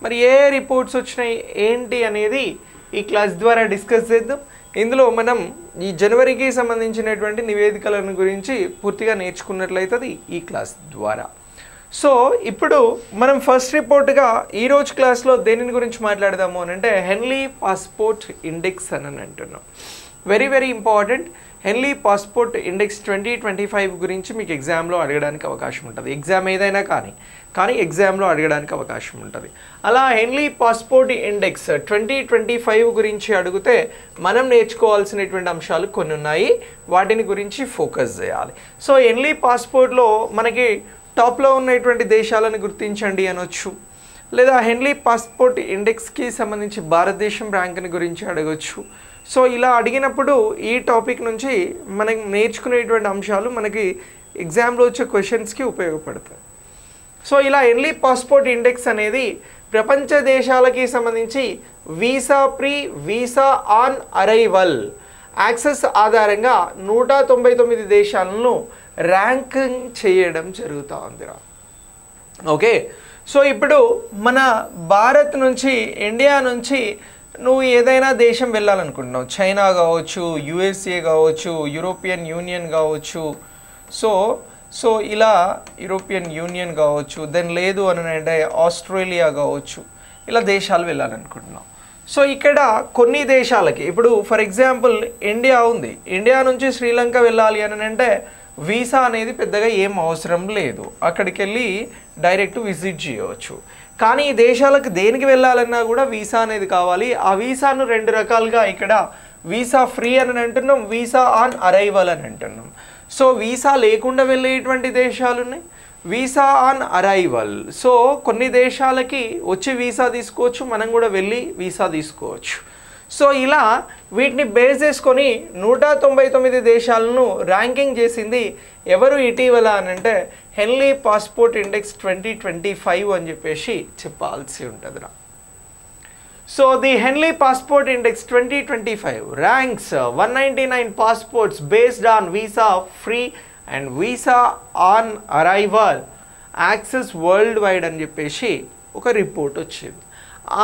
మరి ఏ రిపోర్ట్స్ వచ్చినాయి ఏంటి అనేది ఈ క్లాస్ ద్వారా డిస్కస్ చేద్దాం. ఇందులో మనం ఈ జనవరికి సంబంధించినటువంటి నివేదికలను గురించి పూర్తిగా నేర్చుకున్నట్లయితే ఈ క్లాస్ ద్వారా. సో ఇప్పుడు మనం ఫస్ట్ రిపోర్ట్గా ఈరోజు క్లాస్లో దేనిని గురించి మాట్లాడదాము అని అంటే హెన్లీ పాస్పోర్ట్ ఇండెక్స్ అని అంటున్నాం. Very very important. హెన్లీ passport index 2025 గురించి మీకు ఎగ్జామ్లో అడగడానికి అవకాశం ఉంటుంది. ఎగ్జామ్ ఏదైనా కానీ ఎగ్జామ్లో అడగడానికి అవకాశం ఉంటుంది. అలా హెన్లీ పాస్పోర్ట్ ఇండెక్స్ 2025 గురించి అడిగితే మనం నేర్చుకోవాల్సినటువంటి అంశాలు కొన్ని ఉన్నాయి, వాటిని గురించి ఫోకస్ చేయాలి. సో హెన్లీ పాస్పోర్ట్లో మనకి టాప్లో ఉన్నటువంటి దేశాలను గుర్తించండి అనొచ్చు, లేదా హెన్లీ పాస్పోర్ట్ ఇండెక్స్కి సంబంధించి భారతదేశం ర్యాంక్ని గురించి అడగచ్చు. సో ఇలా అడిగినప్పుడు ఈ టాపిక్ నుంచి మనం నేర్చుకునేటువంటి అంశాలు మనకి ఎగ్జామ్లో వచ్చే క్వశ్చన్స్కి ఉపయోగపడతాయి. సో ఇలా హెన్లీ పాస్పోర్ట్ ఇండెక్స్ అనేది ప్రపంచ దేశాలకి సంబంధించి visa pre, visa on arrival access ఆధారంగా 199 దేశాలను ర్యాంకింగ్ చేయడం జరుగుతూ ఉందిరా. ఓకే, సో ఇప్పుడు మన భారత్ నుంచి, ఇండియా నుంచి నువ్వు ఏదైనా దేశం వెళ్ళాలనుకుంటున్నావు, చైనా కావచ్చు, యుఎస్ఏ కావచ్చు, యూరోపియన్ యూనియన్ కావచ్చు, సో ఇలా యూరోపియన్ యూనియన్ కావచ్చు, దెన్ లేదు అని అంటే ఆస్ట్రేలియా కావచ్చు, ఇలా దేశాలు వెళ్ళాలనుకుంటున్నాం. సో ఇక్కడ కొన్ని దేశాలకి ఇప్పుడు ఫర్ ఎగ్జాంపుల్ ఇండియా ఉంది, ఇండియా నుంచి శ్రీలంక వెళ్ళాలి అని అంటే వీసా అనేది పెద్దగా ఏం అవసరం లేదు, అక్కడికి వెళ్ళి డైరెక్ట్ విజిట్ చేయవచ్చు. కానీ ఈ దేశాలకు దేనికి వెళ్ళాలన్నా కూడా వీసా అనేది కావాలి. ఆ వీసాను రెండు రకాలుగా ఇక్కడ వీసా ఫ్రీ అని అంటున్నాం, వీసా ఆన్ అరైవల్ అని అంటున్నాం. సో వీసా లేకుండా వెళ్ళేటువంటి దేశాలు ఉన్నాయి, వీసా ఆన్ అరైవల్. సో కొన్ని దేశాలకి వచ్చి వీసా తీసుకోవచ్చు, మనం కూడా వెళ్ళి వీసా తీసుకోవచ్చు. సో ఇలా వీటిని బేస్ చేసుకొని 199 దేశాలను ర్యాంకింగ్ చేసింది ఎవరు ఇటీవల అని అంటే హెన్లీ పాస్పోర్ట్ ఇండెక్స్ 2025 అని చెప్పేసి చెప్పాల్సి ఉంటుందిరా. So the హెన్లీ passport index 2025 ranks 199 passports based on visa free and visa on arrival access world wide అని చెప్పేసి ఒక రిపోర్ట్ వచ్చింది.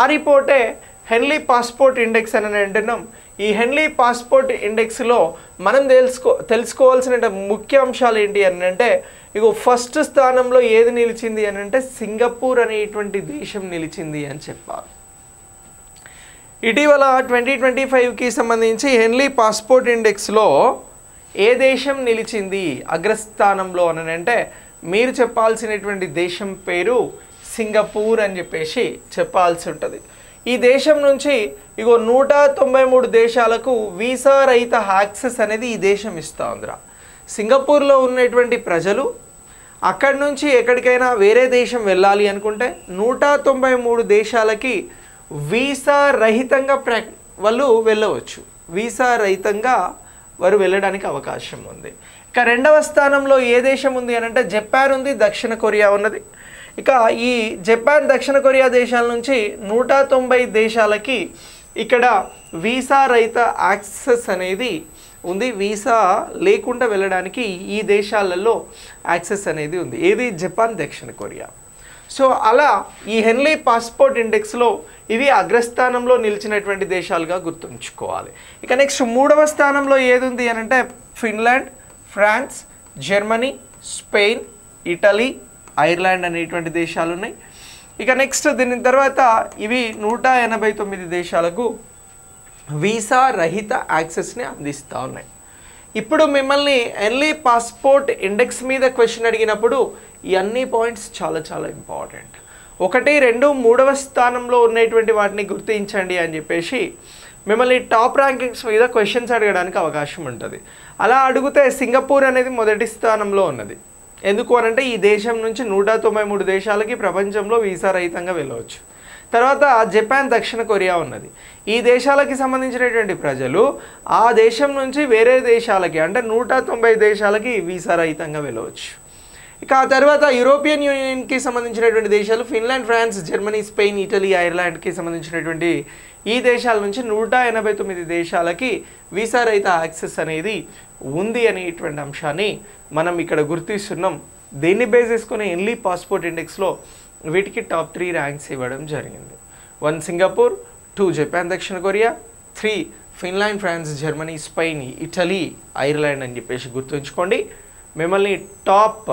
ఆ రిపోర్టే హెన్లీ పాస్పోర్ట్ ఇండెక్స్ అని అంటున్నాం. ఈ హెన్లీ పాస్పోర్ట్ ఇండెక్స్లో మనం తెలుసుకోవాల్సిన ముఖ్య అంశాలు ఏంటి అని అంటే ఇగో ఫస్ట్ స్థానంలో ఏది నిలిచింది అని అంటే సింగపూర్ అనేటువంటి దేశం నిలిచింది అని చెప్పాలి. ఇటీవల 2025కి సంబంధించి హెన్లీ పాస్పోర్ట్ ఇండెక్స్లో ఏ దేశం నిలిచింది అగ్రస్థానంలో అని అంటే మీరు చెప్పాల్సినటువంటి దేశం పేరు సింగపూర్ అని చెప్పేసి చెప్పాల్సి ఉంటుంది. ఈ దేశం నుంచి ఇగో 193 దేశాలకు వీసా రహిత యాక్సెస్ అనేది ఈ దేశం ఇస్తూ ఉందిరా. సింగపూర్లో ఉన్నటువంటి ప్రజలు అక్కడి నుంచి ఎక్కడికైనా వేరే దేశం వెళ్ళాలి అనుకుంటే 193 దేశాలకి వీసా రహితంగా వాళ్ళు వెళ్ళవచ్చు, వీసా రహితంగా వారు వెళ్ళడానికి అవకాశం ఉంది. ఇక రెండవ స్థానంలో ఏ దేశం ఉంది అని అంటే జపాన్ ఉంది, దక్షిణ కొరియా ఉన్నది. ఇక ఈ జపాన్, దక్షిణ కొరియా దేశాల నుంచి 190 దేశాలకి ఇక్కడ వీసా రహిత యాక్సెస్ అనేది ఉంది, వీసా లేకుండా వెళ్ళడానికి ఈ దేశాలలో యాక్సెస్ అనేది ఉంది. ఏది? జపాన్, దక్షిణ కొరియా. సో అలా ఈ హెన్లీ పాస్పోర్ట్ ఇండెక్స్లో ఇవి అగ్రస్థానంలో నిలిచినటువంటి దేశాలుగా గుర్తుంచుకోవాలి. ఇక నెక్స్ట్ మూడవ స్థానంలో ఏది ఉంది అని అంటే Finland, France, Germany, Spain, Italy, Ireland అనేటువంటి దేశాలు ఉన్నాయి. ఇక నెక్స్ట్ దీని తర్వాత ఇవి 189 దేశాలకు వీసా రహిత యాక్సెస్ని అందిస్తూ ఉన్నాయి. ఇప్పుడు మిమ్మల్ని హెన్లీ పాస్పోర్ట్ ఇండెక్స్ మీద క్వశ్చన్ అడిగినప్పుడు ఈ అన్ని పాయింట్స్ చాలా చాలా ఇంపార్టెంట్. 1, 2, 3వ స్థానంలో ఉన్నటువంటి వాటిని గుర్తించండి అని చెప్పేసి మిమ్మల్ని టాప్ ర్యాంకింగ్స్ మీద క్వశ్చన్స్ అడగడానికి అవకాశం ఉంటుంది. అలా అడిగితే సింగపూర్ అనేది మొదటి స్థానంలో ఉన్నది. ఎందుకు అనంటే ఈ దేశం నుంచి 193 దేశాలకి ప్రపంచంలో వీసా రహితంగా వెళ్ళవచ్చు. తర్వాత జపాన్, దక్షిణ కొరియా ఉన్నది. ఈ దేశాలకి సంబంధించినటువంటి ప్రజలు ఆ దేశం నుంచి వేరే దేశాలకి అంటే 190 దేశాలకి వీసా రహితంగా వెళ్ళవచ్చు. ఇక ఆ తర్వాత యూరోపియన్ యూనియన్కి సంబంధించినటువంటి దేశాలు Finland, France, Germany, Spain, Italy, ఐర్లాండ్కి సంబంధించినటువంటి ఈ దేశాల నుంచి 189 దేశాలకి వీసా రహిత యాక్సెస్ అనేది ఉంది అనేటువంటి అంశాన్ని మనం ఇక్కడ గుర్తిస్తున్నాం. దేన్ని బేస్ చేసుకుని హెన్లీ పాస్పోర్ట్ ఇండెక్స్లో వీటికి టాప్ 3 ర్యాంక్స్ ఇవ్వడం జరిగింది. 1 సింగపూర్, 2 జపాన్ దక్షిణ Korea, 3 Finland, France, Germany, Spain, Italy, Ireland అని చెప్పేసి గుర్తుంచుకోండి. మిమ్మల్ని top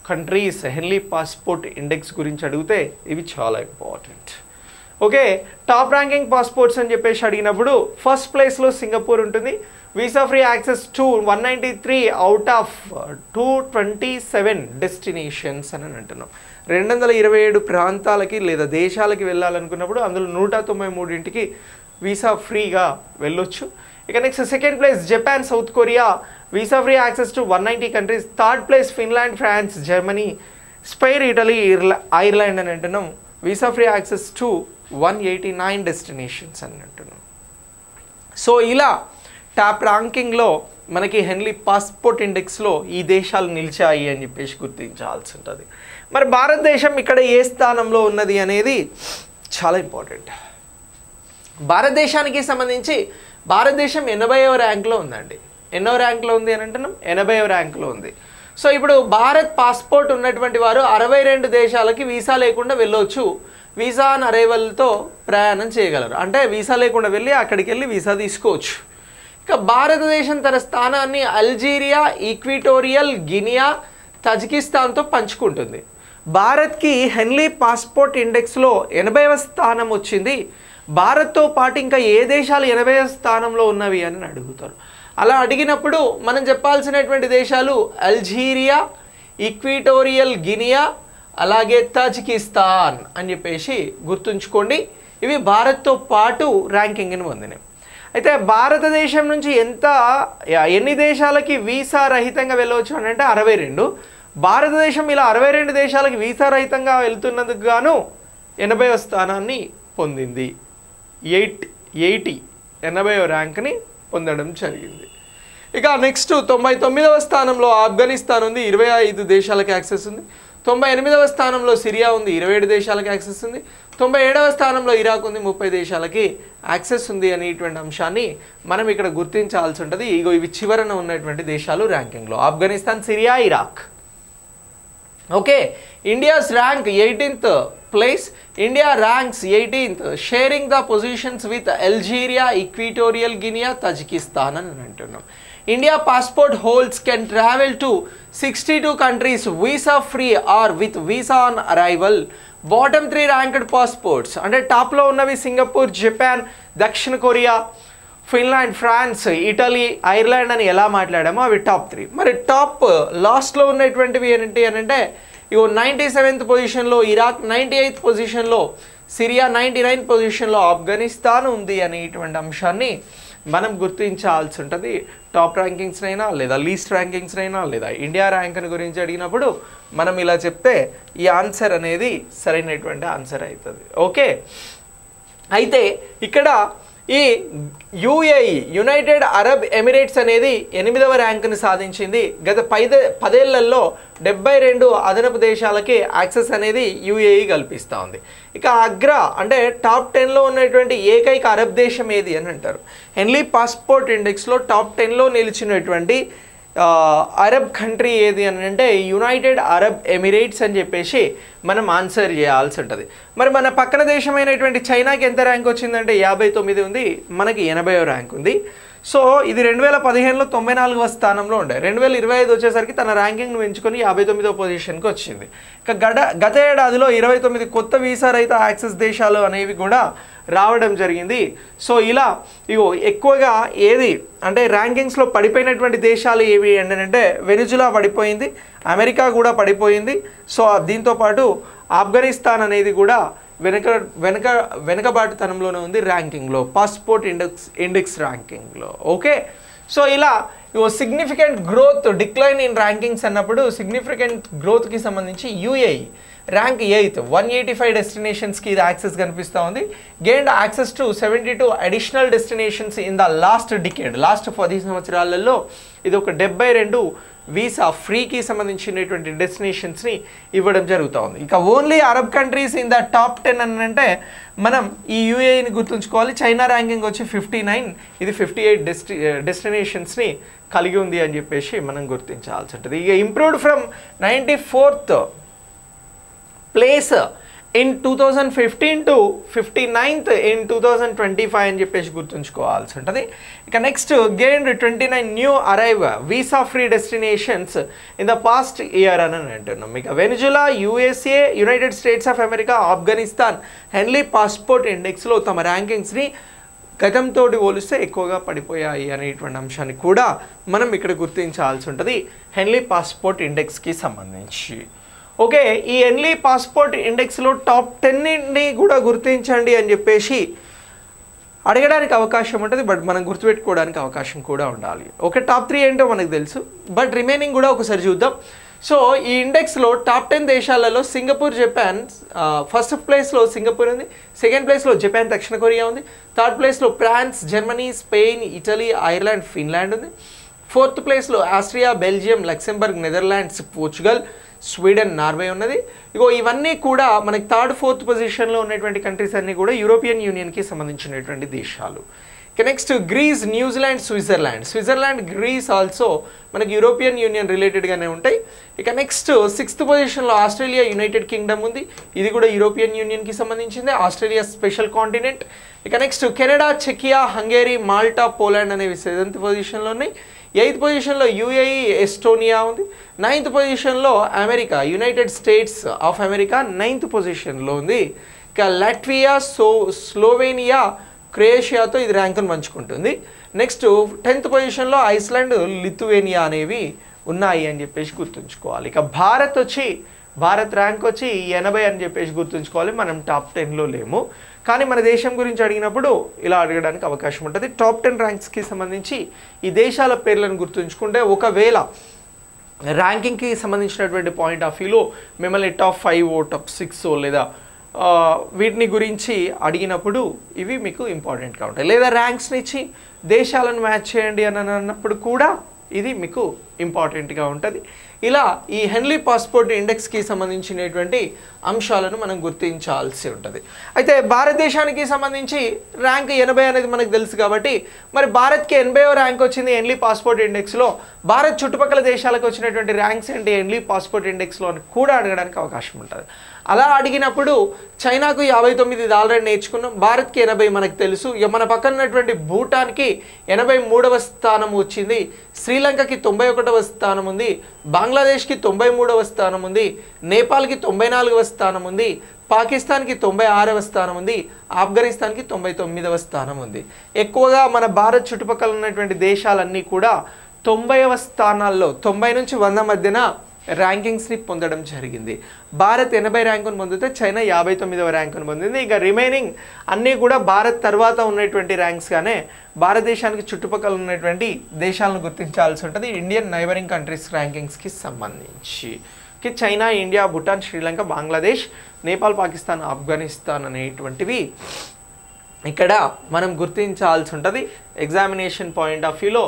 countries Henley passport index గురించి అడిగితే ఇవి చాలా important. Okay, top ranking passports అని చెప్పేసి అడిగినప్పుడు ఫస్ట్ ప్లేస్లో సింగపూర్ ఉంటుంది. Visa free access to 193 out of 227 destinations అని అంటున్నాం. 227 ప్రాంతాలకి లేదా దేశాలకి వెళ్ళాలనుకున్నప్పుడు అందులో 193కి వీసా ఫ్రీగా వెళ్ళొచ్చు. ఇక next second place Japan, South Korea, visa free access to 190 countries. Third place Finland, France, Germany, Spain, Italy, Ireland అని అంటున్నాం. Visa free access to 189 destinations అని అంటున్నాం. సో ఇలా టాప్ ర్యాంకింగ్లో మనకి హెన్లీ పాస్పోర్ట్ ఇండెక్స్లో ఈ దేశాలు నిలిచాయి అని చెప్పేసి గుర్తించాల్సి ఉంటుంది. మరి భారతదేశం ఇక్కడ ఏ స్థానంలో ఉన్నది అనేది చాలా ఇంపార్టెంట్. భారతదేశానికి సంబంధించి భారతదేశం 80వ ర్యాంక్లో ఉందండి. ఎన్నో ర్యాంక్లో ఉంది అని అంటున్నాం? 80వ ర్యాంక్లో ఉంది. సో ఇప్పుడు భారత్ పాస్పోర్ట్ ఉన్నటువంటి వారు 62 దేశాలకి వీసా లేకుండా వెళ్ళవచ్చు. వీసా ఆన్ అరైవల్తో ప్రయాణం చేయగలరు. అంటే వీసా లేకుండా వెళ్ళి అక్కడికి వెళ్ళి వీసా తీసుకోవచ్చు. ఇక భారతదేశం తన స్థానాన్ని అల్జీరియా, ఈక్విటోరియల్ గినియా, తజికిస్తాన్తో పంచుకుంటుంది. భారత్కి హెన్లీ పాస్పోర్ట్ ఇండెక్స్లో 80వ స్థానం వచ్చింది. భారత్తో పాటు ఇంకా ఏ దేశాలు 80వ స్థానంలో ఉన్నవి అని అడుగుతారు. అలా అడిగినప్పుడు మనం చెప్పాల్సినటువంటి దేశాలు అల్జీరియా, ఈక్విటోరియల్ గినియా, అలాగే తజికిస్తాన్ అని చెప్పేసి గుర్తుంచుకోండి. ఇవి భారత్తో పాటు ర్యాంకింగ్ని పొందినవి. అయితే భారతదేశం నుంచి ఎన్ని దేశాలకి వీసా రహితంగా వెళ్ళవచ్చు అని అంటే 62. భారతదేశం ఇలా 62 దేశాలకి వీసా రహితంగా వెళ్తున్నందుకు గాను 80వ స్థానాన్ని పొందింది. 80వ ర్యాంక్ని పొందడం జరిగింది. ఇక నెక్స్ట్ 99వ స్థానంలో ఆఫ్ఘనిస్తాన్ ఉంది, 25 దేశాలకు యాక్సెస్ ఉంది. 98వ స్థానంలో సిరియా ఉంది, 27 దేశాలకు యాక్సెస్ ఉంది. 97వ స్థానంలో ఇరాక్ ఉంది, 30 దేశాలకి యాక్సెస్ ఉంది అనేటువంటి అంశాన్ని మనం ఇక్కడ గుర్తించాల్సి ఉంటుంది. ఇవి చివరన ఉన్నటువంటి దేశాలు ర్యాంకింగ్లో Afghanistan, Syria, Iraq. Okay, India's rank 18th place. India ranks 18th, sharing the positions with Algeria, Equatorial Guinea, Tajikistan అని అంటున్నాం. India passport holders can travel to 62 countries visa free or with visa on arrival. Bottom 3 ranked passports అంటే టాప్లో ఉన్నవి Singapore, Japan, దక్షిణ Korea, Finland, France, Italy, Ireland అని ఎలా మాట్లాడామో అవి top 3. మరి టాప్ లాస్ట్లో ఉన్నటువంటివి ఏంటి అని అంటే 97th పొజిషన్లో ఇరాక్, 98th పొజిషన్లో సిరియా, 99th పొజిషన్లో ఆఫ్ఘనిస్తాన్ ఉంది అనేటువంటి అంశాన్ని మనం గుర్తించాల్సి ఉంటుంది. టాప్ ర్యాంకింగ్స్నైనా లేదా లీస్ట్ ర్యాంకింగ్స్నైనా లేదా ఇండియా ర్యాంక్ని గురించి అడిగినప్పుడు మనం ఇలా చెప్తే ఈ ఆన్సర్ అనేది సరైనటువంటి ఆన్సర్ అవుతుంది. ఓకే, అయితే ఇక్కడ ఈ యుఏఈ, యునైటెడ్ అరబ్ ఎమిరేట్స్ అనేది 8వ ర్యాంకుని సాధించింది. గత 10 ఏళ్లలో 72 అదనపు దేశాలకి యాక్సెస్ అనేది యుఏఈ కల్పిస్తూ ఉంది. ఇక అగ్రా అంటే టాప్ 10లో ఉన్నటువంటి ఏకైక అరబ్ దేశం ఏది అని అంటారు. హెన్లీ పాస్పోర్ట్ ఇండెక్స్లో టాప్ 10లో నిలిచినటువంటి అరబ్ కంట్రీ ఏది అని అంటే యునైటెడ్ అరబ్ ఎమిరేట్స్ అని చెప్పేసి మనం ఆన్సర్ చేయాల్సి ఉంటుంది. మరి మన పక్కన దేశమైనటువంటి చైనాకి ఎంత ర్యాంక్ వచ్చిందంటే 59 ఉంది, మనకి 80వ ర్యాంక్ ఉంది. సో ఇది 2015లో 94వ స్థానంలో ఉండే. 2025 వచ్చేసరికి తన ర్యాంకింగ్ను పెంచుకొని 59వ పొజిషన్కి వచ్చింది. ఇక గత ఏడాదిలో 29 కొత్త వీసా రహిత యాక్సెస్ దేశాలు అనేవి కూడా రావడం జరిగింది. సో ఇలా ఎక్కువగా ఏది అంటే ర్యాంకింగ్స్లో పడిపోయినటువంటి దేశాలు ఏవి అంటే వెనిజులా పడిపోయింది, అమెరికా కూడా పడిపోయింది. సో దీంతోపాటు ఆఫ్ఘనిస్తాన్ అనేది కూడా వెనకబాటుతనంలోనే ఉంది ర్యాంకింగ్లో, పాస్పోర్ట్ ఇండెక్స్ ర్యాంకింగ్లో. ఓకే, సో ఇలా significant growth, decline in rankings అన్నప్పుడు సిగ్నిఫికెంట్ గ్రోత్కి సంబంధించి యుఏఈ ర్యాంక్ 8th, 185 డెస్టినేషన్స్కి ఇది యాక్సెస్ కనిపిస్తూ ఉంది. Gained access to 72 additional destinations in the last decade. Last 10 సంవత్సరాలలో ఇది ఒక 72 వీసా ఫ్రీకి సంబంధించినటువంటి డెస్టినేషన్స్ని ఇవ్వడం జరుగుతూ ఉంది. ఇక only Arab countries in the top 10 అని అంటే మనం ఈ యుఏఈని గుర్తుంచుకోవాలి. చైనా ర్యాంకింగ్ వచ్చి 59, ఇది 58 డెస్టినేషన్స్ని కలిగి ఉంది అని చెప్పేసి మనం గుర్తించాల్సి ఉంటుంది. ఇక improved from 94th place in 2015 to 59th in 2025 అని చెప్పేసి గుర్తుంచుకోవాల్సి ఉంటుంది. ఇక next gained 29 new arrive visa free destinations in the past year అని అంటున్నాం. ఇక Venezuela, USA, United States of America, Afghanistan Henley passport ఇండెక్స్లో తమ ర్యాంకింగ్స్ని గతంతో పోలిస్తే ఎక్కువగా పడిపోయాయి అనేటువంటి అంశాన్ని కూడా మనం ఇక్కడ గుర్తించాల్సి ఉంటుంది హెన్లీ పాస్పోర్ట్ ఇండెక్స్కి సంబంధించి. ఓకే, ఈ హెన్లీ పాస్పోర్ట్ ఇండెక్స్లో టాప్ 10ని కూడా గుర్తించండి అని చెప్పేసి అడగడానికి అవకాశం ఉంటుంది, బట్ మనం గుర్తుపెట్టుకోవడానికి అవకాశం కూడా ఉండాలి. ఓకే, టాప్ 3 ఏంటో మనకు తెలుసు, బట్ రిమైనింగ్ కూడా ఒకసారి చూద్దాం. సో ఈ ఇండెక్స్లో టాప్ 10 దేశాలలో సింగపూర్, జపాన్, ఫస్ట్ ప్లేస్లో సింగపూర్ ఉంది, సెకండ్ ప్లేస్లో జపాన్, దక్షిణ కొరియా ఉంది, థర్డ్ ప్లేస్లో France, Germany, Spain, Italy, Ireland, Finland ఉంది, ఫోర్త్ ప్లేస్లో Austria, Belgium, Luxembourg, Netherlands, Portugal, Sweden, Norway ఉన్నది. ఇగో ఇవన్నీ కూడా మనకి థర్డ్, ఫోర్త్ పొజిషన్లో ఉన్నటువంటి కంట్రీస్ అన్నీ కూడా యూరోపియన్ యూనియన్కి సంబంధించినటువంటి దేశాలు. ఇక next Greece, New Zealand, Switzerland, Greece also మనకి యూరోపియన్ యూనియన్ రిలేటెడ్గానే ఉంటాయి. ఇక నెక్స్ట్ 6th పొజిషన్లో ఆస్ట్రేలియా, యునైటెడ్ కింగ్డమ్ ఉంది, ఇది కూడా యూరోపియన్ యూనియన్కి సంబంధించింది, ఆస్ట్రేలియా స్పెషల్ కాంటినెంట్. ఇక నెక్స్ట్ కెనడా, చెకియా, హంగేరీ, మాల్టా, పోలాండ్ అనేవి 7th పొజిషన్లో ఉన్నాయి. 8th పొజిషన్లో యుఏఈ, ఎస్టోనియా ఉంది. 9th పొజిషన్లో America, United States of America 9th పొజిషన్లో ఉంది. ఇక లాట్వియా, స్లోవేనియా, క్రొయేషియాతో ఇది ర్యాంకును పంచుకుంటుంది. నెక్స్ట్ 10th పొజిషన్లో ఐస్లాండ్, లిథువేనియా అనేవి ఉన్నాయి అని చెప్పేసి గుర్తుంచుకోవాలి. ఇక భారత్ ర్యాంక్ వచ్చి 80 అని చెప్పేసి గుర్తుంచుకోవాలి. మనం టాప్ 10లో లేము, కానీ మన దేశం గురించి అడిగినప్పుడు ఇలా అడగడానికి అవకాశం ఉంటుంది. టాప్ 10 ర్యాంక్స్కి సంబంధించి ఈ దేశాల పేర్లను గుర్తుంచుకుంటే ఒకవేళ ర్యాంకింగ్కి సంబంధించినటువంటి పాయింట్ ఆఫ్ వ్యూలో మిమ్మల్ని టాప్ 5 టాప్ 6 లేదా వీటిని గురించి అడిగినప్పుడు ఇవి మీకు ఇంపార్టెంట్గా ఉంటాయి. లేదా ర్యాంక్స్ని ఇచ్చి దేశాలను మ్యాచ్ చేయండి అని అన్నప్పుడు కూడా ఇది మీకు ఇంపార్టెంట్గా ఉంటుంది. ఇలా ఈ హెన్లీ పాస్పోర్ట్ ఇండెక్స్కి సంబంధించినటువంటి అంశాలను మనం గుర్తించాల్సి ఉంటుంది. అయితే భారతదేశానికి సంబంధించి ర్యాంక్ 80 అనేది మనకు తెలుసు కాబట్టి మరి భారత్కి 80వ ర్యాంక్ వచ్చింది హెన్లీ పాస్పోర్ట్ ఇండెక్స్లో. భారత్ చుట్టుపక్కల దేశాలకు వచ్చినటువంటి ర్యాంక్స్ ఏంటి హెన్లీ పాస్పోర్ట్ ఇండెక్స్లో అని కూడా అడగడానికి అవకాశం ఉంటుంది. అలా అడిగినప్పుడు చైనాకు 59 ఆల్రెడీ నేర్చుకున్నాం, భారత్కి 80 మనకు తెలుసు. ఇక మన పక్కన ఉన్నటువంటి భూటాన్కి 83వ స్థానం వచ్చింది, శ్రీలంకకి 91వ స్థానం ఉంది, బంగ్లాదేశ్కి 93వ స్థానం ఉంది, నేపాల్కి 94వ స్థానం ఉంది, పాకిస్తాన్కి 96వ స్థానం ఉంది, ఆఫ్ఘనిస్తాన్కి 99వ స్థానం ఉంది. ఎక్కువగా మన భారత్ చుట్టుపక్కల ఉన్నటువంటి దేశాలన్నీ కూడా 90వ స్థానాల్లో 90 నుంచి 100 మధ్యన ర్యాంకింగ్స్ని పొందడం జరిగింది. భారత్ 80 ర్యాంకును పొందితే చైనా 59వ ర్యాంకును పొందింది. ఇక రిమైనింగ్ అన్నీ కూడా భారత్ తర్వాత ఉన్నటువంటి ర్యాంక్స్గానే భారతదేశానికి చుట్టుపక్కల ఉన్నటువంటి దేశాలను గుర్తించాల్సి ఉంటుంది ఇండియన్ నైబరింగ్ కంట్రీస్ ర్యాంకింగ్స్కి సంబంధించి. చైనా, ఇండియా, భూటాన్, శ్రీలంక, బంగ్లాదేశ్, నేపాల్, పాకిస్తాన్, ఆఫ్ఘనిస్తాన్ అనేటువంటివి ఇక్కడ మనం గుర్తించాల్సి ఉంటుంది ఎగ్జామినేషన్ పాయింట్ ఆఫ్ వ్యూలో.